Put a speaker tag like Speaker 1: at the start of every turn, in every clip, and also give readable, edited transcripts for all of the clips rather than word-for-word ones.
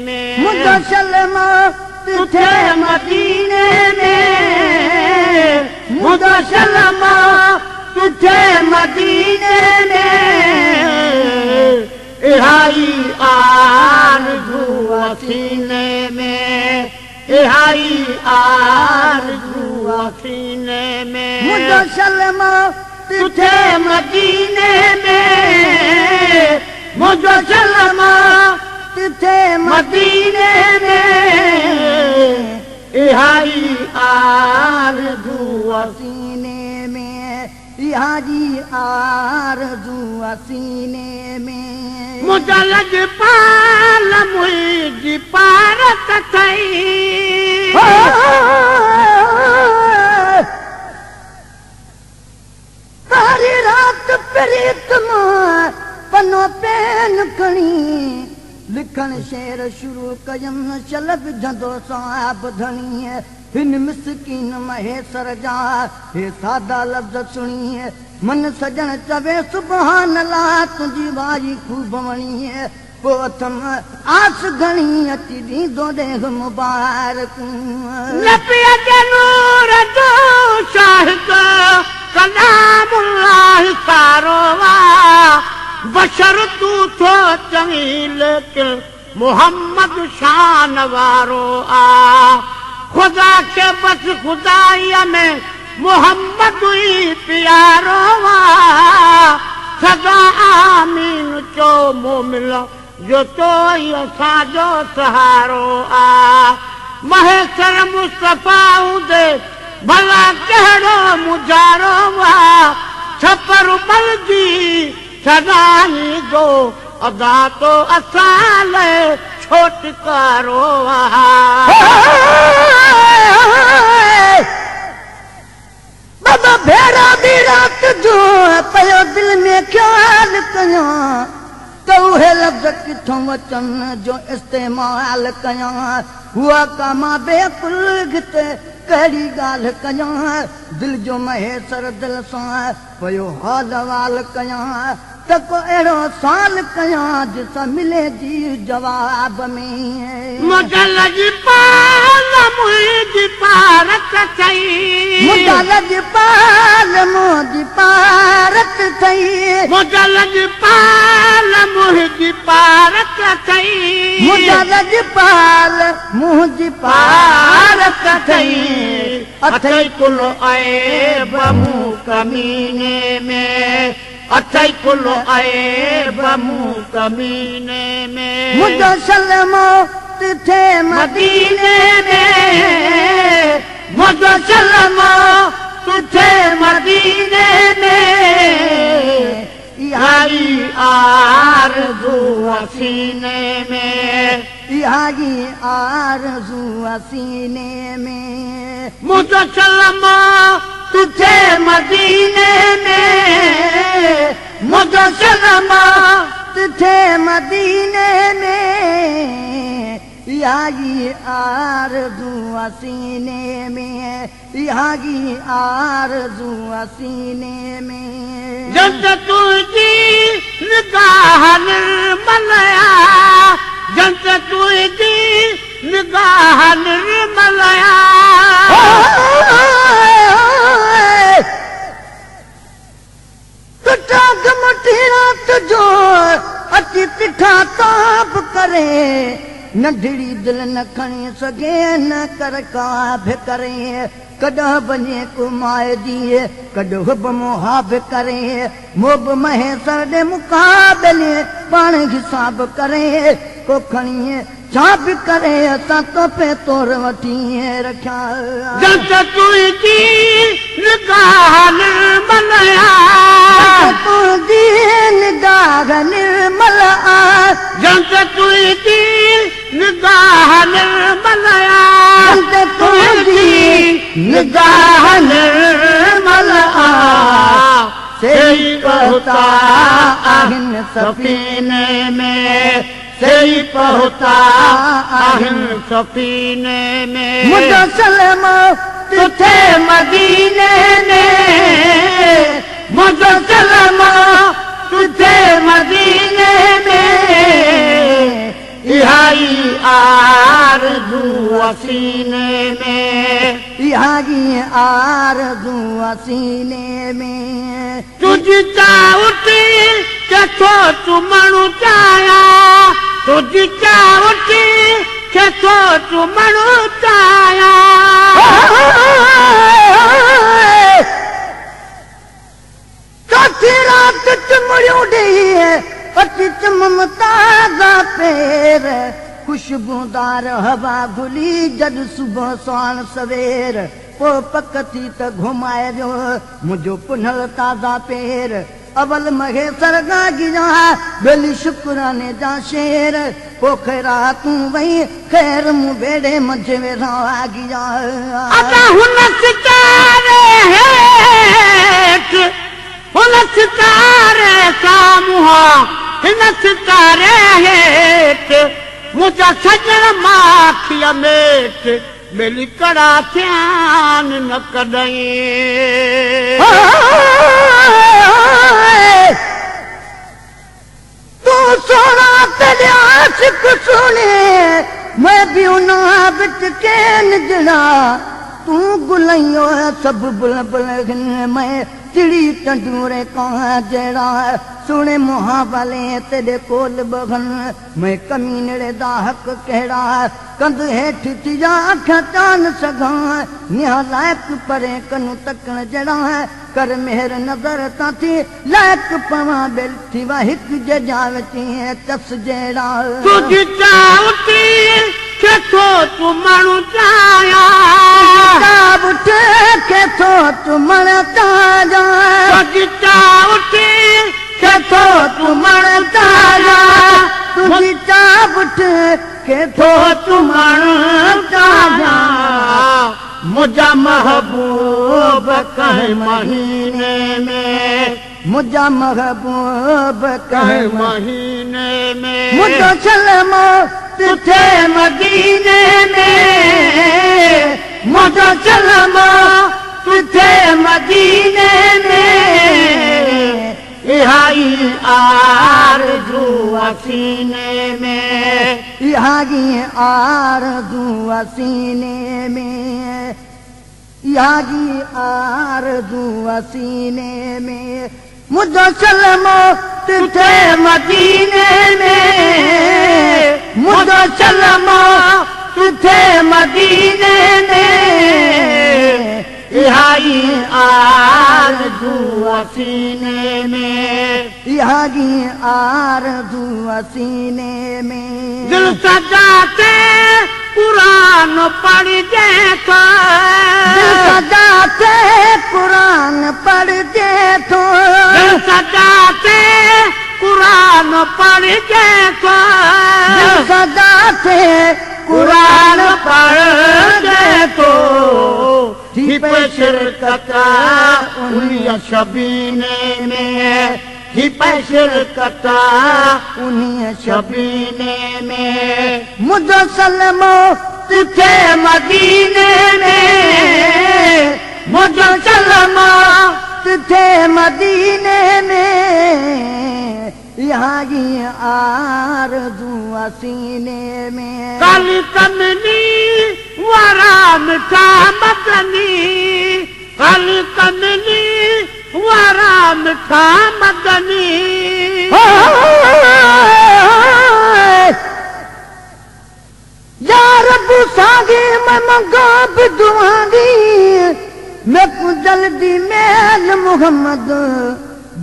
Speaker 1: में
Speaker 2: मुदसलम तुझे मदीने में मुदसलम तुझे मदीने में इहाई आरज़ू सीने में इहाई आरज़ू सीने में मुदसलम तुझे मदीने में मुदसलम तुझे मदीने में इहाई आरज़ू सीने में इहाई आरज़ू सीने में मुझा लजपाल मुंहिंजी पारत थई सारी रात प्रीत मां पनो पेन खणी लिखण शेर शुरू कयम शलभ जंदो साहब धणी हिन मिसकीन महेसर जा हे सादा लफ़्ज़ सुणी मन सजण चवे सुभान अल्लाह तुंहिंजी वाई खूब वणी पोइ अथम आस घणी अची ॾींदो ॾेह मुबारक नबीअ जे नूर जो शाहिद कलामुल्लाह सारो वा बशर तू थो चवी लेकिन मोहम्मद शान वारो आ खुदा के बस खुदाईअ में मोहम्मद ही प्यारो वा सदा आमीन चो मोमिन जो तो ही असांजो सहारो आ महेसर मुस्तफा हूंदे भला कहिड़ो मुजारो वा छपर बलजी सदा ही दो अदा तो असां लाइ छोटकारो बाबा भेड़ा भी रात जो पयो दिल में ख्याल कया तो उहे लफ़्ज़ किथों अचनि जो इस्तेमाल कया हुआ कामा बेकुल घिते कहिड़ी ॻाल्हि कया दिल जो महेसर दिल सां पयो हाल वाल कया त को अहिड़ो साल कया जिसां मिले जी जवाब में मुंहिंजा लजपाल मुंहिंजी पारत थई मुंहिंजा लजपाल मुंहिंजी पारत थई मुंहिंजा लजपाल मुंहिंजी पारत थई मुंहिंजा लजपाल मुंहिंजी पारत थई अथई कुल ऐब मूं कमीने में अथई कुल ऐब मूं कमीने में मुंहिंजो सलमो तुझे मदीने में मुंहिंजो सलमो तुझे मदीने में इहाई आरज़ू सीने में इहाई आरज़ू सीने में मुंहिंजो सलमो तुझे मदीने में मुंहिंजो सलमो तुझे मदीने में इहाई आरज़ू सीने में इहाई आरज़ू सीने में जंत तुझी निगाह निर्मलया जंत तुझी निगाह निर्मलया तुझो अची तिठा ताप करे नंढड़ी दिल न खणी सघे न कर काभ करे कॾहिं वञे कुमाए जी कॾहिं बि मुहाब करे मोब महेसर ॾे मुक़ाबले पाण हिसाब करे को खणी छा बि करे असां तो पे तोर वठी रखिया जंत तुंहिंजी निगाह निर्मलया तुंहिंजी निगाह निर्मल आ जंत तुंहिंजी निगाह निर्मलया जंत तुंहिंजी निगाह निर्मल आ सही पहुता आहिनि सफ़ीने में सही पहुता आहिनि सफ़ीने में मुंहिंजो सलमो तुझे मदीने में मुंहिंजो सलमो तुझे मदीने में
Speaker 1: इहाई आरज़ू सीने में,
Speaker 2: इहाई आरज़ू सीने में।
Speaker 1: तुझी चावटी केथो चुमणु चाहिया, तुझी चावटी केथो चुमणु चाहिया।
Speaker 2: चौथी रात चुमड़ियों ॾे अची चममता जा पेर, खुशबूदार हवा घुली जद सुबह साण सवेर। पोइ पक थी त घुमाए वियो मुंहिंजो पुनल ताज़ा पेर। अवल महे सरगा गिरा बेली शुक्राने जा शेर। पोइ खैरा तूं वई ख़ैर मूं बेड़े मंझि वेठा गिरा।
Speaker 1: हुन सितारे हेठि, हुन सितारे साम्हूं, हिन सितारे हेठि मुंहिंजा सजण माखीअ मेठ, बेली कड़ा थियान न कॾहिं।
Speaker 2: तूं सोना तेरे आशिक़ सुने, मैं भी उन बिच के निजड़ा। तूं गुलइयो सब बुलबुल मैं चिड़ी टंडूरे कहाँ जड़ा। सुने मुहावले तेरे कोल बगन, मैं कमीनड़े दा हक कहिड़ा। कंध हेठि थी जा अखियां चान सघां, निहा लाइक परे कनू तकण जड़ा। कर मेहर नज़र तां थी लाइक पवां बेल थी वा हिकु जजा वची चस जड़ा।
Speaker 1: तुझी चावटी केथो चुमणु चाहिया,
Speaker 2: चावट केथो चुमणु चाहिया।
Speaker 1: तुझी चावटी केथो चुमणु चाहिया,
Speaker 2: तुझी चावट केथो चुमणु चाहिया।
Speaker 1: मुंहिंजा महबूब कंहिं महीने में,
Speaker 2: मुंहिंजा महबूब
Speaker 1: कंहिं महीने में,
Speaker 2: मुंहिंजो छलमो
Speaker 1: तुझे मदीने में, मुंहिंजो छलमो तुझे मदीने में। इहाई आरज़ू सीने में,
Speaker 2: इहाई आरज़ू सीने में, इहाई आरज़ू सीने में। मुंहिंजो छलमो तुझे
Speaker 1: मदीने में,
Speaker 2: मुंहिंजो छलमो
Speaker 1: तुझे मदीने में। इहाई आरज़ू सीने में,
Speaker 2: इहाई आरज़ू सीने में।
Speaker 1: दिल सजाते कुरान पढ़जे थो,
Speaker 2: दिल सजाते कुरान पढ़जे थो,
Speaker 1: दिल सजाते कुरान पढ़जे थो,
Speaker 2: दिल सजाते
Speaker 1: कुरान पढ़जे थो। थी पे शिरकत उन्हीअ शबीने में, थी पे शिरकत उन्हीअ शबीने में।
Speaker 2: मुंहिंजो सलमो
Speaker 1: तुझे मदीने में, मुंहिंजो सलमो
Speaker 2: तुझे मदीने में। इहाई आरज़ू सीने में।
Speaker 1: काली कमली वारा मिठा मदनी, काली कमली वारा मिठा मदनी।
Speaker 2: यार बुसागी मैं मंगा भी दुआंगी, मैं को जल्दी मेल मोहम्मद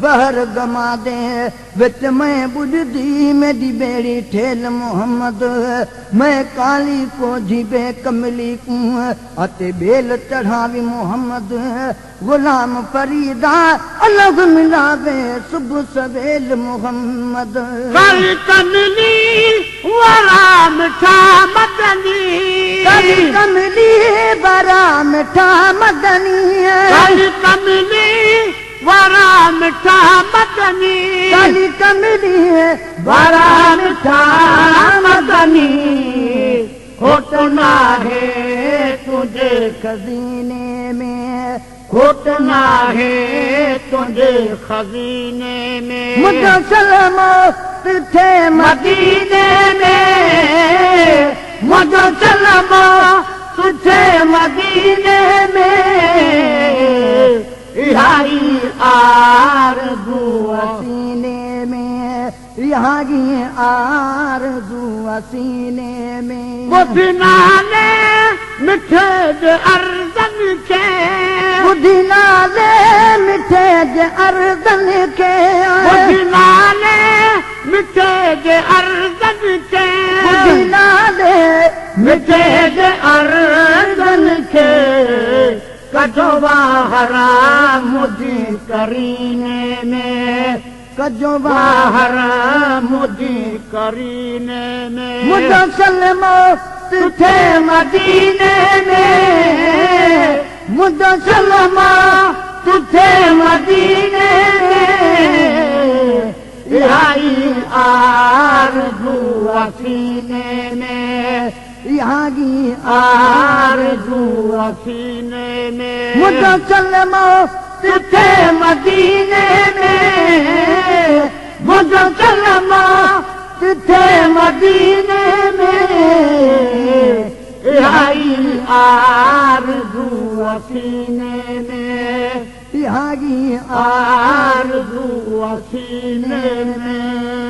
Speaker 2: बहर गमा दे। विच में बुझदी मेरी बेड़ी ठेल मोहम्मद, मैं काली को जीबे कमली को अते बेल चढ़ावी मोहम्मद। गुलाम फरीदा अलग मिलावे सुबह सवेल मोहम्मद।
Speaker 1: काली कमली वारा मिठा मदनी,
Speaker 2: काली कमली वारा मिठा मदनी,
Speaker 1: काली कमली वारा मिठा मदनी,
Speaker 2: काली कमली
Speaker 1: वारा मिठा मदनी। खोट ना है तुझे
Speaker 2: खजीने में,
Speaker 1: खोट ना है तुझे खजीने में।
Speaker 2: मुंहिंजो सलमो थे
Speaker 1: मदीने में मुझो सलमो तुझे मदीने में इहाई आरज़ू
Speaker 2: सीने में यहाँ की आरज़ू सीने में
Speaker 1: बुधनाले मिठे जे अर्ज़न के
Speaker 2: बुधनाले मिठे जे अर्ज़न के
Speaker 1: बुधनाले मिठे जे अर्ज़न के
Speaker 2: बुधनाले
Speaker 1: मिठे जे अर्ज़न के कजो हराम मुझी करीने में
Speaker 2: कजो
Speaker 1: मुझी करीने में
Speaker 2: मुझो सलमो
Speaker 1: तुझे मदीने में
Speaker 2: मुझो
Speaker 1: सलमा तुझे मदीने में इहाई आरज़ू सीने में
Speaker 2: यहाँ की
Speaker 1: आरज़ू सीने में
Speaker 2: मुझो सलमो
Speaker 1: तुझे मदीने में मुझो सलमा तुझे मदीने में इहाई आरज़ू सीने में
Speaker 2: यहाँ की
Speaker 1: आरज़ू सीने में